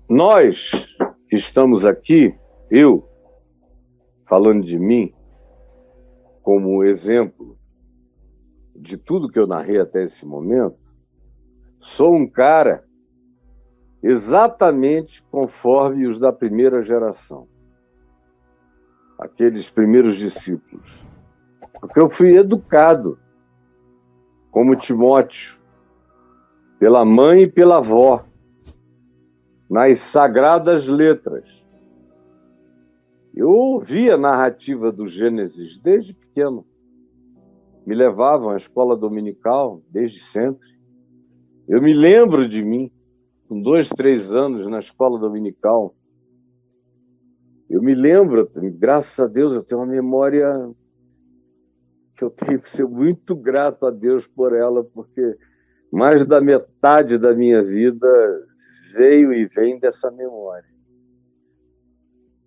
Nós que estamos aqui, eu, falando de mim, como exemplo de tudo que eu narrei até esse momento, sou um cara exatamente conforme os da primeira geração, aqueles primeiros discípulos. Porque eu fui educado como Timóteo, pela mãe e pela avó, nas sagradas letras. Eu ouvia a narrativa do Gênesis desde pequeno. Me levavam à escola dominical desde sempre. Eu me lembro de mim, com 2, 3 anos, na escola dominical. Eu me lembro, graças a Deus, eu tenho uma memória que eu tenho que ser muito grato a Deus por ela, porque mais da metade da minha vida veio e vem dessa memória.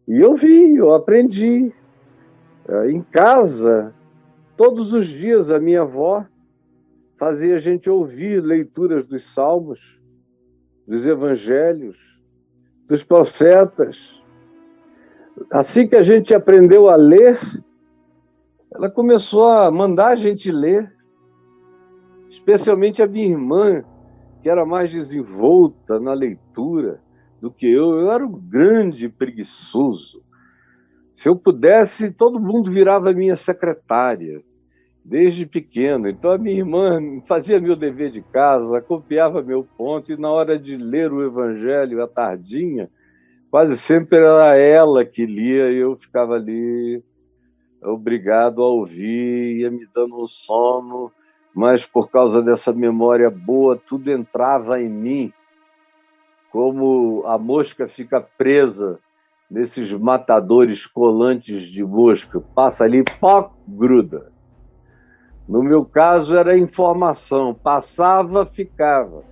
E eu aprendi. Em casa, todos os dias, a minha avó fazia a gente ouvir leituras dos salmos, dos evangelhos, dos profetas. Assim que a gente aprendeu a ler, ela começou a mandar a gente ler, especialmente a minha irmã, que era mais desenvolta na leitura do que eu. Eu era um grande preguiçoso. Se eu pudesse, todo mundo virava minha secretária, desde pequeno. Então a minha irmã fazia meu dever de casa, copiava meu ponto, e na hora de ler o Evangelho à tardinha, quase sempre era ela que lia e eu ficava ali obrigado a ouvir, ia me dando um sono, mas por causa dessa memória boa, tudo entrava em mim, como a mosca fica presa nesses matadores colantes de mosca, passa ali, pó, gruda. No meu caso era informação, passava, ficava.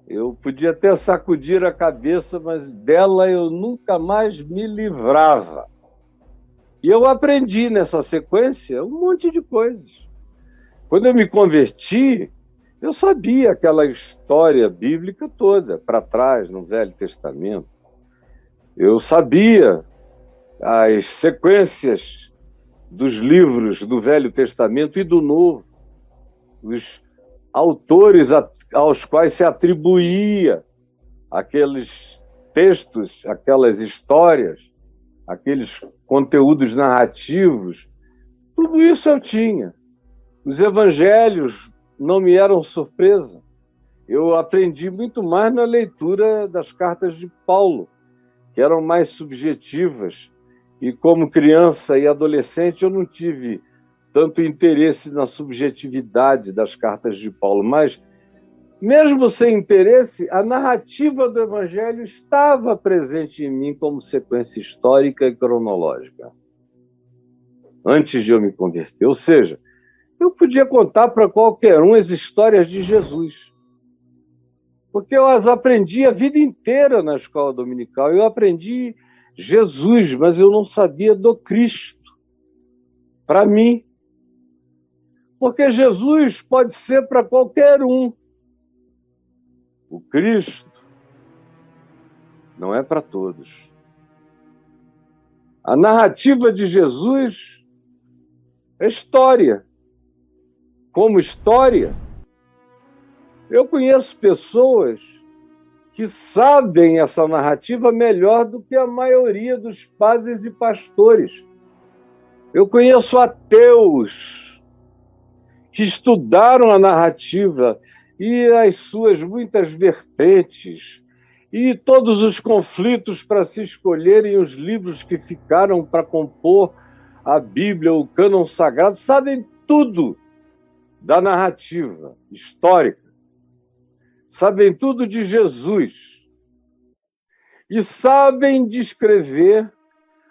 Eu podia até sacudir a cabeça, mas dela eu nunca mais me livrava. E eu aprendi nessa sequência um monte de coisas. Quando eu me converti, eu sabia aquela história bíblica toda, para trás, no Velho Testamento. Eu sabia as sequências dos livros do Velho Testamento e do Novo, os autores aos quais se atribuía aqueles textos, aquelas histórias, aqueles conteúdos narrativos, tudo isso eu tinha. Os evangelhos não me eram surpresa. Eu aprendi muito mais na leitura das cartas de Paulo, que eram mais subjetivas. E como criança e adolescente eu não tive tanto interesse na subjetividade das cartas de Paulo, mas mesmo sem interesse, a narrativa do Evangelho estava presente em mim como sequência histórica e cronológica, antes de eu me converter. Ou seja, eu podia contar para qualquer um as histórias de Jesus, porque eu as aprendi a vida inteira na escola dominical. Eu aprendi Jesus, mas eu não sabia do Cristo, para mim. Porque Jesus pode ser para qualquer um. O Cristo não é para todos. A narrativa de Jesus é história. Como história, eu conheço pessoas que sabem essa narrativa melhor do que a maioria dos padres e pastores. Eu conheço ateus que estudaram a narrativa e as suas muitas vertentes, e todos os conflitos para se escolherem os livros que ficaram para compor a Bíblia, o cânon sagrado, sabem tudo da narrativa histórica, sabem tudo de Jesus e sabem descrever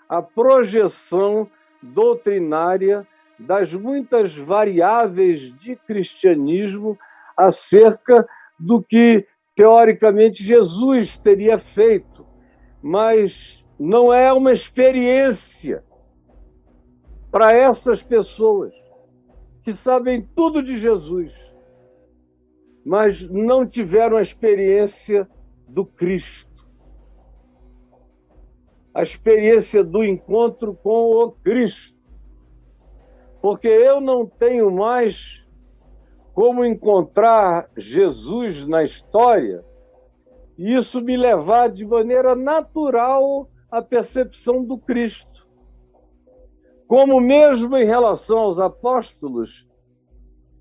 a projeção doutrinária das muitas variáveis de cristianismo acerca do que, teoricamente, Jesus teria feito. Mas não é uma experiência para essas pessoas que sabem tudo de Jesus, mas não tiveram a experiência do Cristo. a experiência do encontro com o Cristo. Porque eu não tenho mais como encontrar Jesus na história e isso me levar de maneira natural à percepção do Cristo. Como mesmo em relação aos apóstolos,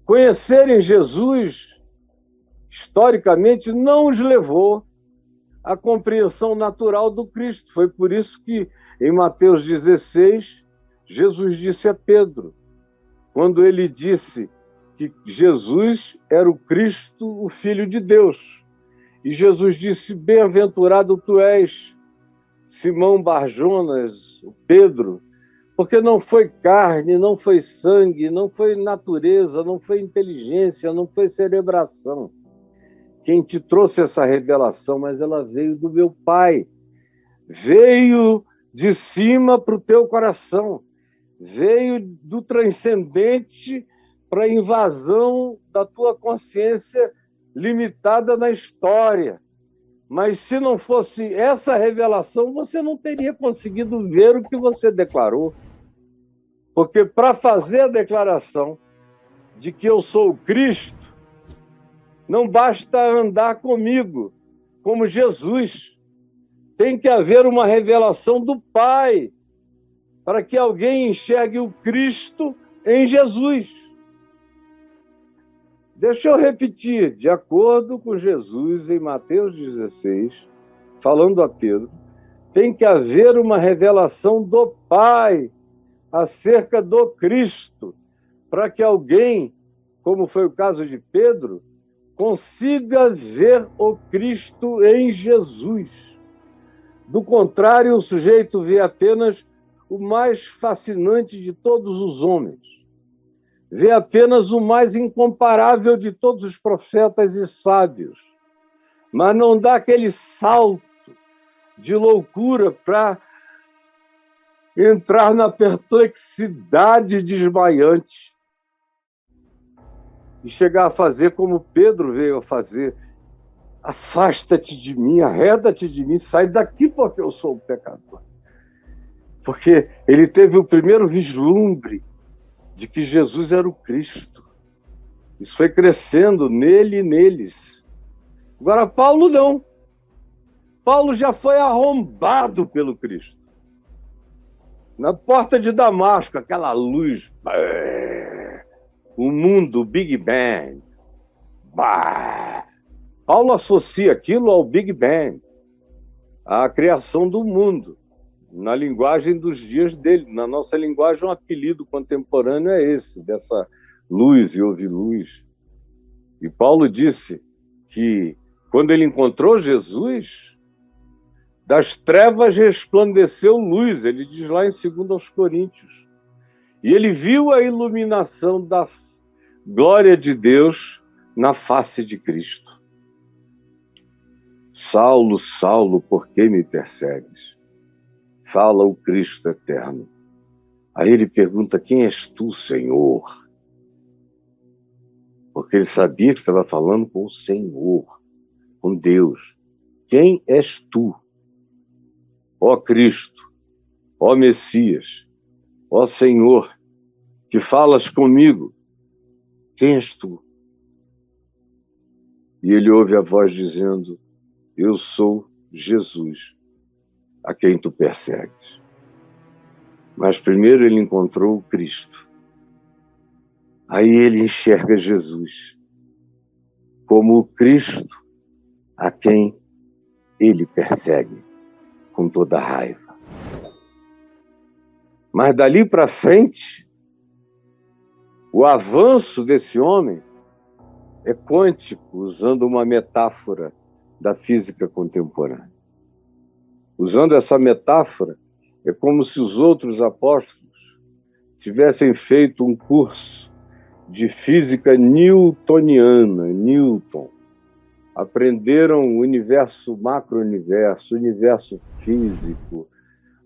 conhecerem Jesus, historicamente, não os levou à compreensão natural do Cristo. Foi por isso que, em Mateus 16, Jesus disse a Pedro, quando ele disse que Jesus era o Cristo, o Filho de Deus. E Jesus disse, bem-aventurado tu és, Simão Barjonas, Pedro, porque não foi carne, não foi sangue, não foi natureza, não foi inteligência, não foi cerebração quem te trouxe essa revelação, mas ela veio do meu Pai. Veio de cima para o teu coração. Veio do transcendente para a invasão da tua consciência limitada na história. Mas se não fosse essa revelação, você não teria conseguido ver o que você declarou. Porque para fazer a declaração de que eu sou o Cristo, não basta andar comigo, como Jesus. Tem que haver uma revelação do Pai, para que alguém enxergue o Cristo em Jesus. Deixa eu repetir, de acordo com Jesus, em Mateus 16, falando a Pedro, tem que haver uma revelação do Pai acerca do Cristo, para que alguém, como foi o caso de Pedro, consiga ver o Cristo em Jesus. Do contrário, o sujeito vê apenas o mais fascinante de todos os homens. Vê apenas o mais incomparável de todos os profetas e sábios. Mas não dá aquele salto de loucura para entrar na perplexidade desmaiante e chegar a fazer como Pedro veio a fazer. Afasta-te de mim, arreda-te de mim, sai daqui porque eu sou um pecador. Porque ele teve o primeiro vislumbre de que Jesus era o Cristo. Isso foi crescendo nele e neles. Agora, Paulo não. Paulo já foi arrombado pelo Cristo. Na porta de Damasco, aquela luz, o mundo, o Big Bang. Paulo associa aquilo ao Big Bang, à criação do mundo, na linguagem dos dias dele. Na nossa linguagem, um apelido contemporâneo é esse, dessa luz e houve luz. E Paulo disse que, quando ele encontrou Jesus, das trevas resplandeceu luz, ele diz lá em 2 Coríntios. E ele viu a iluminação da glória de Deus na face de Cristo. Saulo, Saulo, por que me persegues? Fala o Cristo eterno. Aí ele pergunta, quem és tu, Senhor? Porque ele sabia que estava falando com o Senhor, com Deus. Quem és tu? Ó Cristo, ó Messias, ó Senhor, que falas comigo, quem és tu? E ele ouve a voz dizendo, eu sou Jesus, a quem tu persegues. Mas primeiro ele encontrou o Cristo. Aí ele enxerga Jesus como o Cristo a quem ele persegue com toda raiva. Mas dali para frente, o avanço desse homem é quântico, usando uma metáfora da física contemporânea. Usando essa metáfora, é como se os outros apóstolos tivessem feito um curso de física newtoniana, Newton. Aprenderam o universo macro-universo, o universo físico,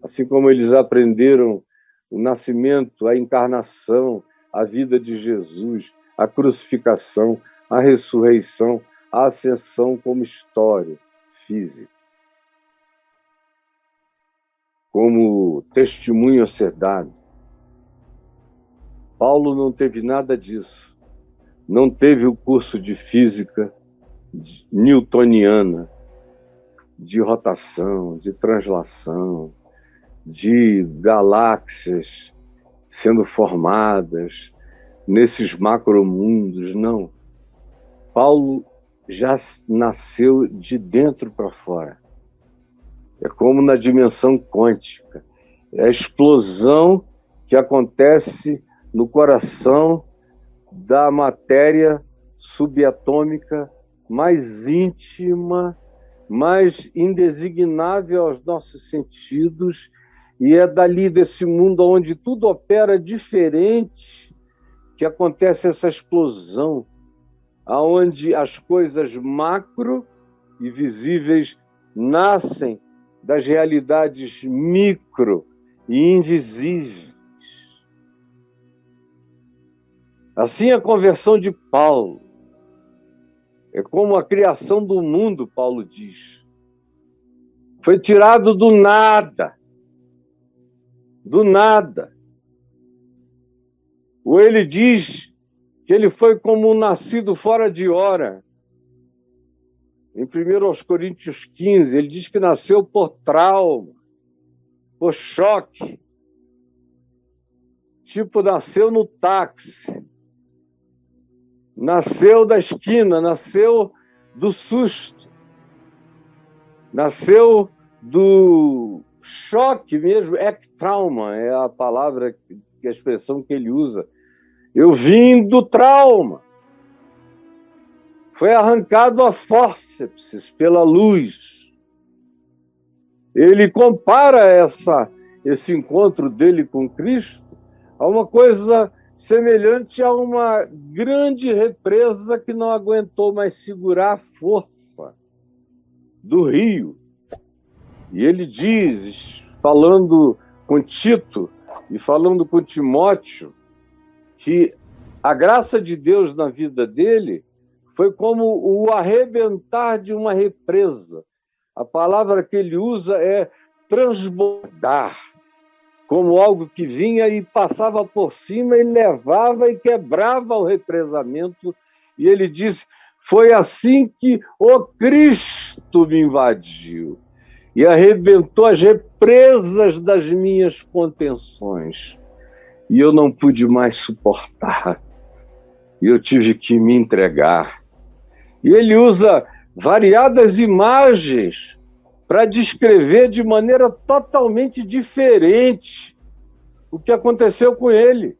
assim como eles aprenderam o nascimento, a encarnação, a vida de Jesus, a crucificação, a ressurreição, a ascensão como história física. como testemunho a ser dado. Paulo não teve nada disso. Não teve o curso de física newtoniana, de rotação, de translação, de galáxias sendo formadas nesses macromundos, não. Paulo já nasceu de dentro para fora. É como na dimensão quântica. É a explosão que acontece no coração da matéria subatômica mais íntima, mais indesignável aos nossos sentidos, e é dali desse mundo onde tudo opera diferente que acontece essa explosão, aonde as coisas macro e visíveis nascem das realidades micro e invisíveis. Assim, a conversão de Paulo é como a criação do mundo, Paulo diz. Foi tirado do nada. Do nada. Ou ele diz que ele foi como um nascido fora de hora. Em 1 Coríntios 15, ele diz que nasceu por trauma, por choque. Tipo, nasceu no táxi. Nasceu da esquina, nasceu do susto. Nasceu do choque mesmo, trauma é a palavra, a expressão que ele usa. Eu vim do trauma. Foi arrancado a fórceps pela luz. Ele compara esse encontro dele com Cristo a uma coisa semelhante a uma grande represa que não aguentou mais segurar a força do rio. E ele diz, falando com Tito e falando com Timóteo, que a graça de Deus na vida dele foi como o arrebentar de uma represa. A palavra que ele usa é transbordar, como algo que vinha e passava por cima e levava e quebrava o represamento. E ele disse, foi assim que o Cristo me invadiu e arrebentou as represas das minhas contenções. E eu não pude mais suportar. E eu tive que me entregar. E ele usa variadas imagens para descrever de maneira totalmente diferente o que aconteceu com ele.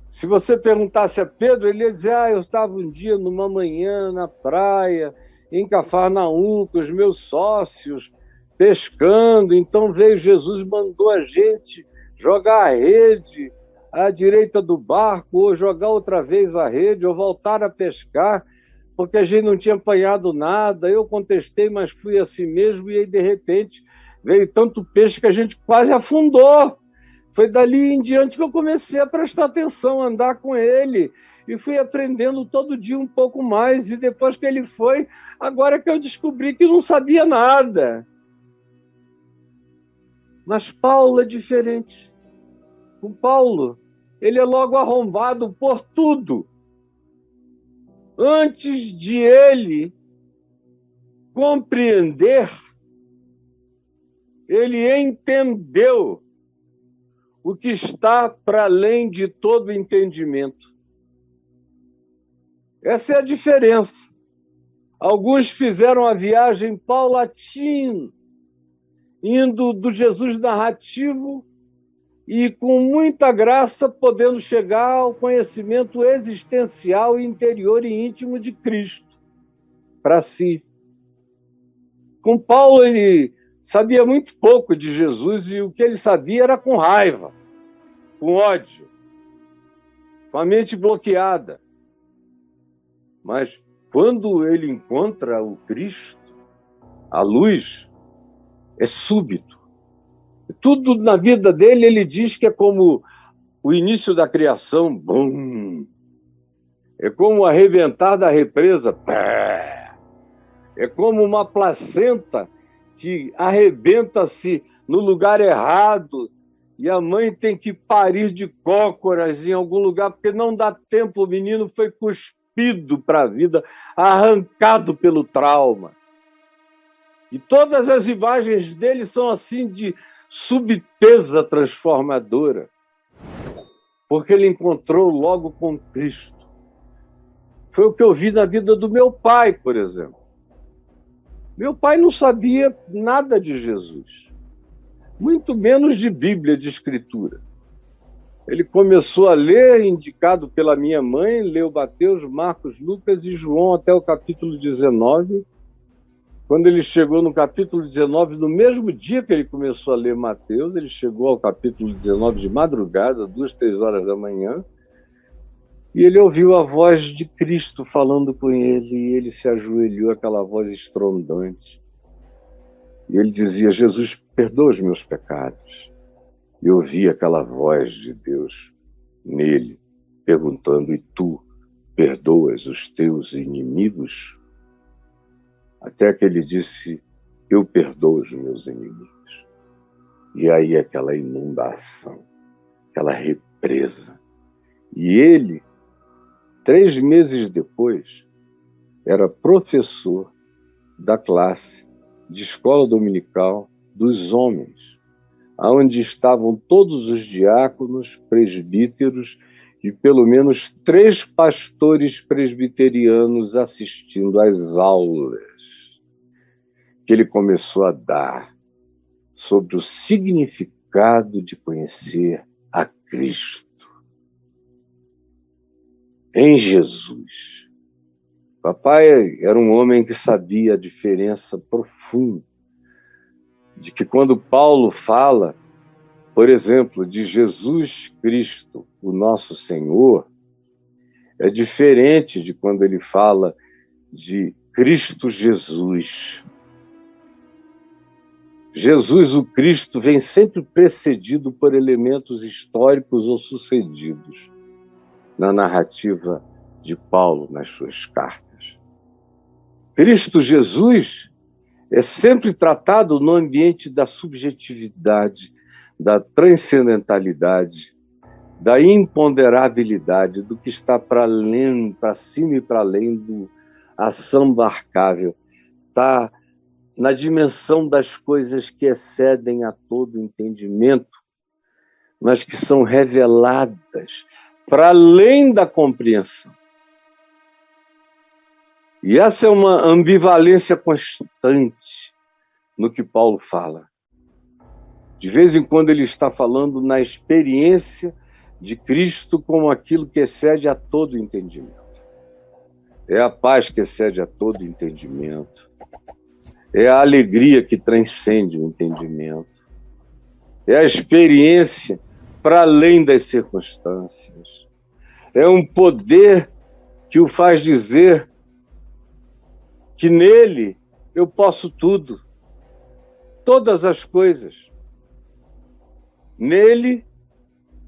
Se você perguntasse a Pedro, ele ia dizer, eu estava um dia numa manhã na praia, em Cafarnaum, com os meus sócios, pescando, então veio Jesus e mandou a gente jogar a rede à direita do barco, ou jogar outra vez a rede, ou voltar a pescar, porque a gente não tinha apanhado nada. Eu contestei, mas fui assim mesmo, e aí, de repente, veio tanto peixe que a gente quase afundou. Foi dali em diante que eu comecei a prestar atenção, a andar com ele, e fui aprendendo todo dia um pouco mais, e depois que ele foi, agora que eu descobri que não sabia nada. Mas Paulo é diferente. O Paulo, ele é logo arrombado por tudo. Antes de ele compreender, ele entendeu o que está para além de todo entendimento. Essa é a diferença. Alguns fizeram a viagem paulatina, indo do Jesus narrativo e, com muita graça, podendo chegar ao conhecimento existencial, interior e íntimo de Cristo, para si. Com Paulo, ele sabia muito pouco de Jesus, e o que ele sabia era com raiva, com ódio, com a mente bloqueada. Mas quando ele encontra o Cristo, a luz, é súbito. Tudo na vida dele, ele diz que é como o início da criação, bum. É como o arrebentar da represa, pé. É como uma placenta que arrebenta-se no lugar errado, e a mãe tem que parir de cócoras em algum lugar, porque não dá tempo, o menino foi cuspido para a vida, arrancado pelo trauma. E todas as imagens dele são assim de subteza transformadora, porque ele encontrou logo com Cristo. Foi o que eu vi na vida do meu pai, por exemplo. Meu pai não sabia nada de Jesus, muito menos de Bíblia, de Escritura. Ele começou a ler, indicado pela minha mãe, leu Mateus, Marcos, Lucas e João até o capítulo 19. Quando ele chegou no capítulo 19, no mesmo dia que ele começou a ler Mateus, ele chegou ao capítulo 19 de madrugada, 2, 3 horas da manhã, e ele ouviu a voz de Cristo falando com ele, e ele se ajoelhou, aquela voz estrondante. E ele dizia: Jesus, perdoa os meus pecados. E eu ouvi aquela voz de Deus nele, perguntando: e tu perdoas os teus inimigos? Até que ele disse: eu perdoo os meus inimigos. E aí aquela inundação, aquela represa. E ele, 3 meses depois, era professor da classe de escola dominical dos homens, onde estavam todos os diáconos, presbíteros e pelo menos 3 pastores presbiterianos assistindo às aulas que ele começou a dar sobre o significado de conhecer a Cristo em Jesus. Papai era um homem que sabia a diferença profunda de que quando Paulo fala, por exemplo, de Jesus Cristo, o nosso Senhor, é diferente de quando ele fala de Cristo Jesus. Jesus, o Cristo, vem sempre precedido por elementos históricos ou sucedidos na narrativa de Paulo nas suas cartas. Cristo Jesus é sempre tratado no ambiente da subjetividade, da transcendentalidade, da imponderabilidade, do que está para além, para cima e para além do assambarcável. Está na dimensão das coisas que excedem a todo entendimento, mas que são reveladas para além da compreensão. E essa é uma ambivalência constante no que Paulo fala. De vez em quando ele está falando na experiência de Cristo como aquilo que excede a todo entendimento. É a paz que excede a todo entendimento. É a alegria que transcende o entendimento. É a experiência para além das circunstâncias. É um poder que o faz dizer que nele eu posso tudo, todas as coisas. Nele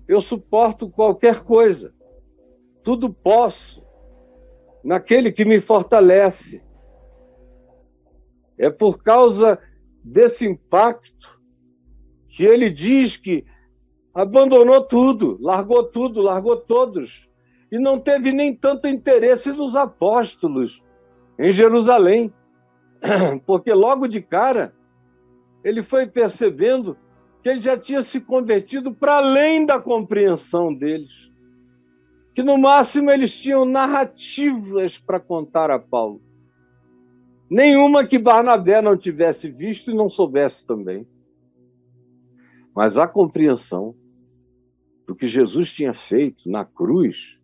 eu suporto qualquer coisa, tudo posso, naquele que me fortalece. É por causa desse impacto que ele diz que abandonou tudo, largou todos, e não teve nem tanto interesse nos apóstolos em Jerusalém, porque logo de cara ele foi percebendo que ele já tinha se convertido para além da compreensão deles, que no máximo eles tinham narrativas para contar a Paulo, nenhuma que Barnabé não tivesse visto e não soubesse também. Mas a compreensão do que Jesus tinha feito na cruz,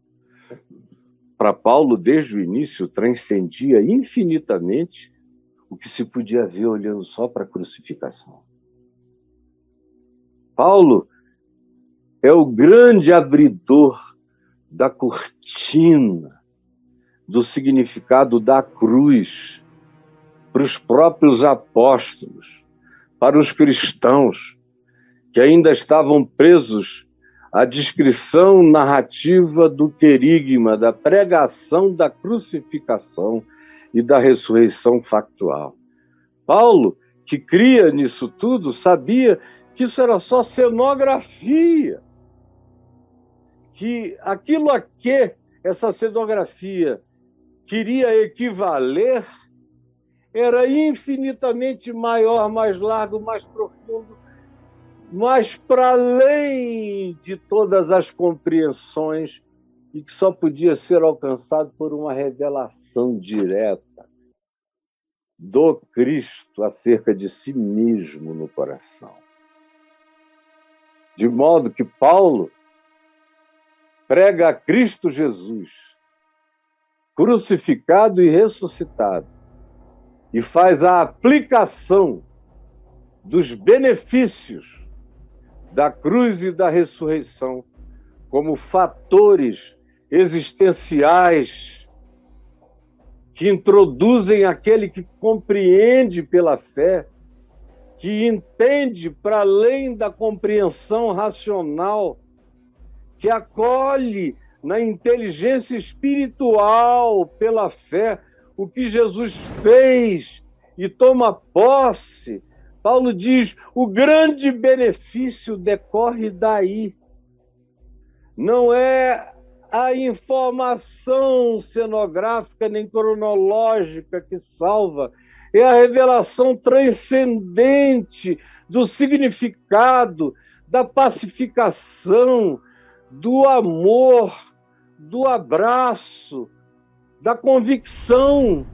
para Paulo, desde o início, transcendia infinitamente o que se podia ver olhando só para a crucificação. Paulo é o grande abridor da cortina do significado da cruz para os próprios apóstolos, para os cristãos que ainda estavam presos à descrição narrativa do querigma, da pregação da crucificação e da ressurreição factual. Paulo que cria nisso tudo, sabia que isso era só cenografia, que aquilo a que essa cenografia queria equivaler era infinitamente maior, mais largo, mais profundo, mais para além de todas as compreensões e que só podia ser alcançado por uma revelação direta do Cristo acerca de si mesmo no coração. De modo que Paulo prega a Cristo Jesus, crucificado e ressuscitado, e faz a aplicação dos benefícios da cruz e da ressurreição como fatores existenciais que introduzem aquele que compreende pela fé, que entende para além da compreensão racional, que acolhe na inteligência espiritual pela fé o que Jesus fez e toma posse. Paulo diz: o grande benefício decorre daí. Não é a informação cenográfica nem cronológica que salva, é a revelação transcendente do significado, da pacificação, do amor, do abraço, da convicção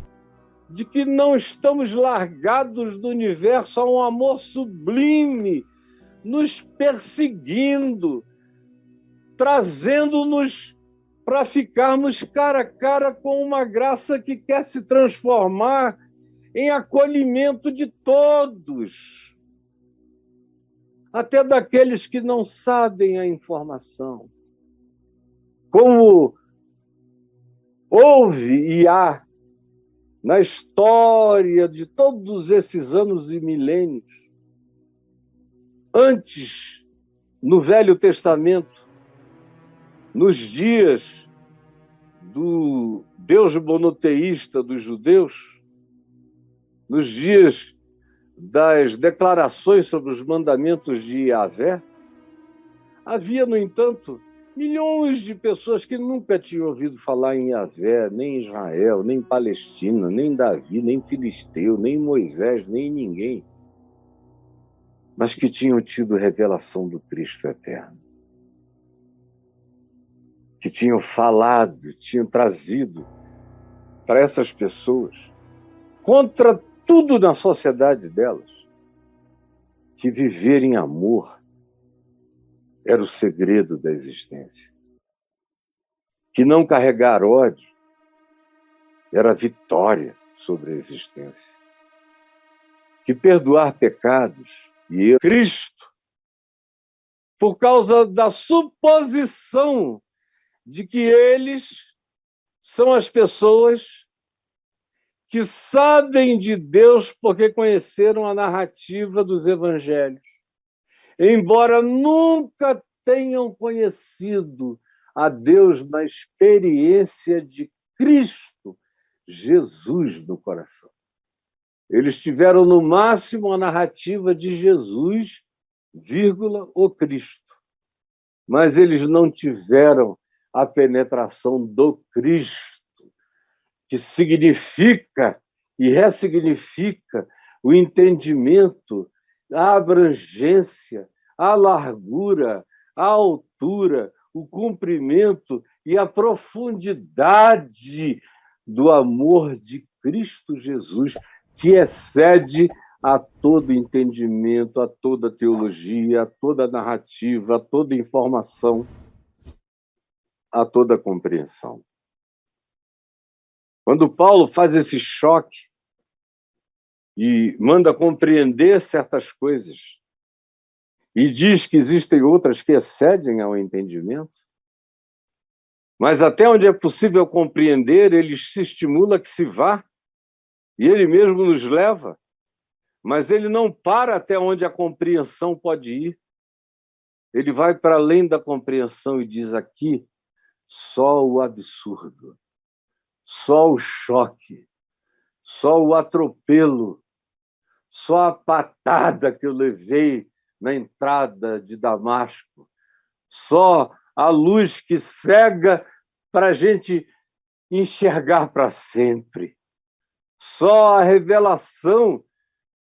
de que não estamos largados do universo a um amor sublime, nos perseguindo, trazendo-nos para ficarmos cara a cara com uma graça que quer se transformar em acolhimento de todos, até daqueles que não sabem a informação. Como houve e há na história de todos esses anos e milênios, antes, no Velho Testamento, nos dias do Deus monoteísta dos judeus, nos dias das declarações sobre os mandamentos de Yahvé, havia, no entanto, milhões de pessoas que nunca tinham ouvido falar em Yahvé, nem Israel, nem Palestina, nem Davi, nem Filisteu, nem Moisés, nem ninguém, mas que tinham tido revelação do Cristo eterno, que tinham falado, tinham trazido para essas pessoas, contra tudo na sociedade delas, que viver em amor era o segredo da existência, que não carregar ódio era a vitória sobre a existência, que perdoar pecados e Cristo, por causa da suposição de que eles são as pessoas que sabem de Deus porque conheceram a narrativa dos evangelhos, embora nunca tenham conhecido a Deus na experiência de Cristo Jesus no coração. Eles tiveram, no máximo, a narrativa de Jesus, vírgula, o Cristo. Mas eles não tiveram a penetração do Cristo, que significa e ressignifica o entendimento, a abrangência, a largura, a altura, o comprimento e a profundidade do amor de Cristo Jesus, que excede a todo entendimento, a toda teologia, a toda narrativa, a toda informação, a toda compreensão. Quando Paulo faz esse choque e manda compreender certas coisas e diz que existem outras que excedem ao entendimento, mas até onde é possível compreender, ele se estimula que se vá e ele mesmo nos leva, mas ele não para até onde a compreensão pode ir. Ele vai para além da compreensão e diz: aqui só o absurdo, só o choque, só o atropelo só a patada que eu levei na entrada de Damasco, só a luz que cega para a gente enxergar para sempre, só a revelação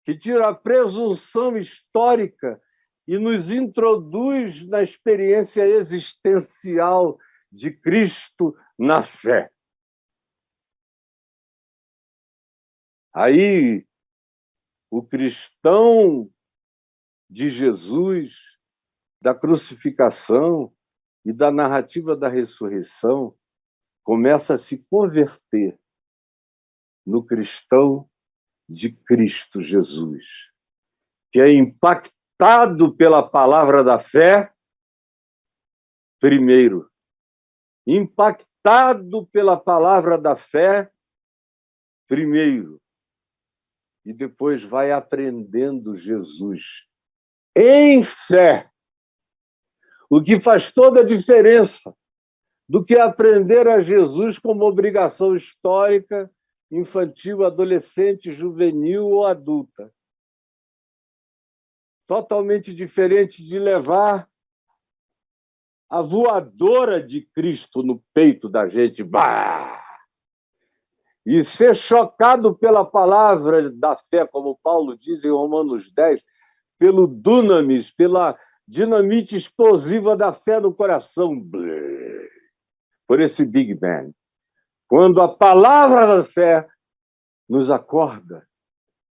que tira a presunção histórica e nos introduz na experiência existencial de Cristo na fé. Aí, o cristão de Jesus, da crucificação e da narrativa da ressurreição, começa a se converter no cristão de Cristo Jesus, que é impactado pela palavra da fé, primeiro, impactado pela palavra da fé, primeiro, e depois vai aprendendo Jesus em fé, o que faz toda a diferença do que aprender a Jesus como obrigação histórica, infantil, adolescente, juvenil ou adulta. Totalmente diferente de levar a voadora de Cristo no peito da gente, bah! E ser chocado pela palavra da fé, como Paulo diz em Romanos 10, pelo dunamis, pela dinamite explosiva da fé no coração, por esse Big Bang. Quando a palavra da fé nos acorda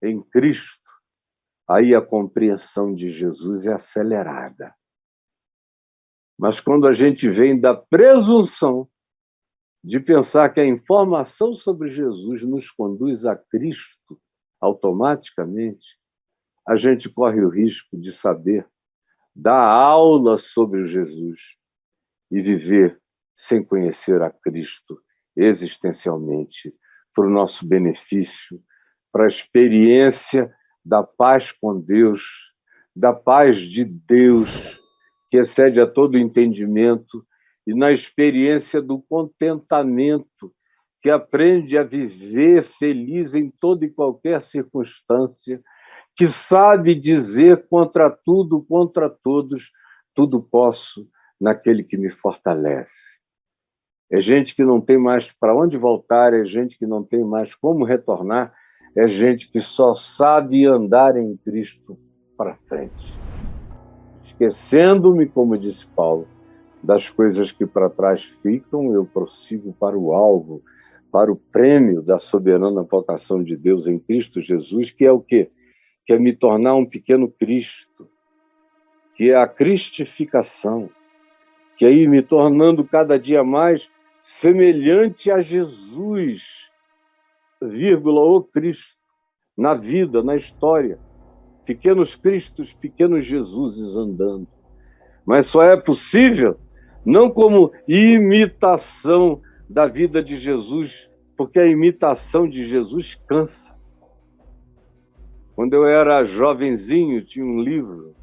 em Cristo, aí a compreensão de Jesus é acelerada. Mas quando a gente vem da presunção de pensar que a informação sobre Jesus nos conduz a Cristo automaticamente, a gente corre o risco de saber dar aula sobre Jesus e viver sem conhecer a Cristo existencialmente, para o nosso benefício, para a experiência da paz com Deus, da paz de Deus, que excede a todo entendimento, e na experiência do contentamento, que aprende a viver feliz em toda e qualquer circunstância, que sabe dizer contra tudo, contra todos, tudo posso naquele que me fortalece. É gente que não tem mais para onde voltar, é gente que não tem mais como retornar, é gente que só sabe andar em Cristo para frente. Esquecendo-me, como disse Paulo, das coisas que para trás ficam, eu prossigo para o alvo, para o prêmio da soberana vocação de Deus em Cristo Jesus, que é o quê? Que é me tornar um pequeno Cristo, que é a cristificação, que é ir me tornando cada dia mais semelhante a Jesus, vírgula, o Cristo, na vida, na história. Pequenos Cristos, pequenos Jesuses andando. Mas só é possível não como imitação da vida de Jesus, porque a imitação de Jesus cansa. Quando eu era jovenzinho, tinha um livro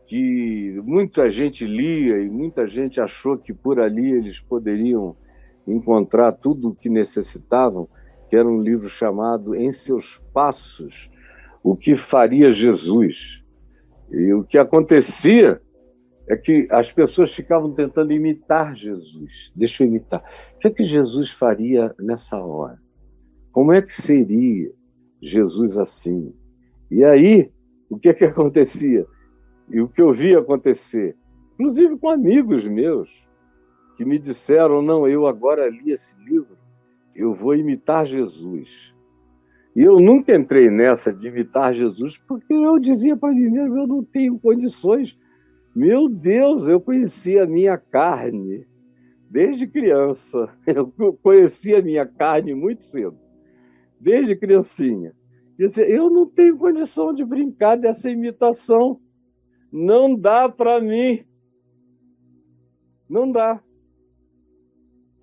que muita gente lia e muita gente achou que por ali eles poderiam encontrar tudo o que necessitavam, que era um livro chamado Em Seus Passos, O que Faria Jesus. E o que acontecia é que as pessoas ficavam tentando imitar Jesus. Deixa eu imitar. O que é que Jesus faria nessa hora? Como é que seria Jesus assim? E aí, o que é que acontecia? E o que eu vi acontecer, inclusive com amigos meus, que me disseram, não, eu agora li esse livro, eu vou imitar Jesus. E eu nunca entrei nessa de imitar Jesus, porque eu dizia para mim mesmo, eu não tenho condições. Meu Deus, eu conhecia a minha carne desde criança. Eu conhecia a minha carne muito cedo, desde criancinha. Eu não tenho condição de brincar dessa imitação. Não dá para mim. Não dá.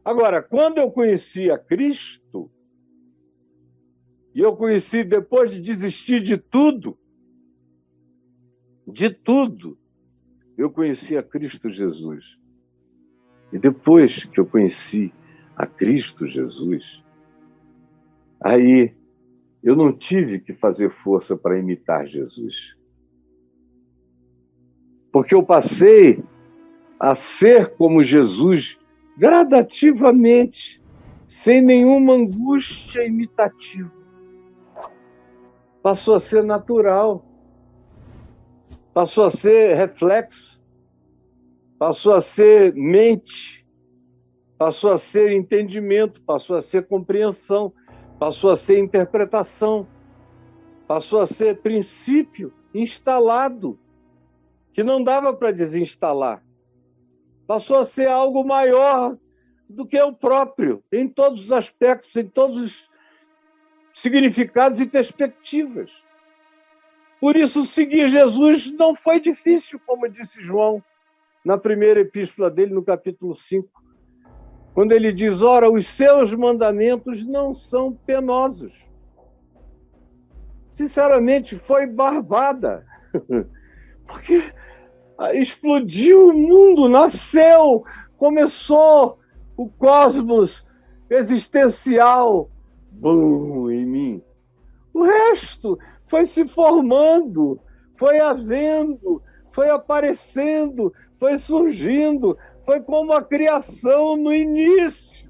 Agora, quando eu conheci a Cristo, e eu conheci depois de desistir de tudo, eu conheci a Cristo Jesus. E depois que eu conheci a Cristo Jesus, aí Eu não tive que fazer força para imitar Jesus. Porque eu passei a ser como Jesus gradativamente, sem nenhuma angústia imitativa. Passou a ser natural, passou a ser reflexo, passou a ser mente, passou a ser entendimento, passou a ser compreensão, passou a ser interpretação, passou a ser princípio instalado, que não dava para desinstalar. Passou a ser algo maior do que eu próprio, em todos os aspectos, em todos os significados e perspectivas. Por isso, seguir Jesus não foi difícil, como disse João, na primeira epístola dele, no capítulo 5, quando ele diz: ora, os seus mandamentos não são penosos. Sinceramente, foi barbada, porque explodiu o mundo, nasceu, começou o cosmos existencial, bum, em mim. O resto foi se formando, foi havendo, foi aparecendo, foi surgindo, foi como a criação no início.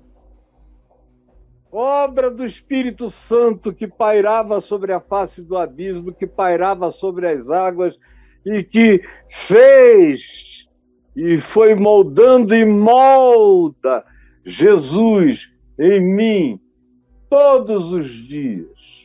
Obra do Espírito Santo que pairava sobre a face do abismo, que pairava sobre as águas e que fez e foi moldando e molda Jesus em mim todos os dias.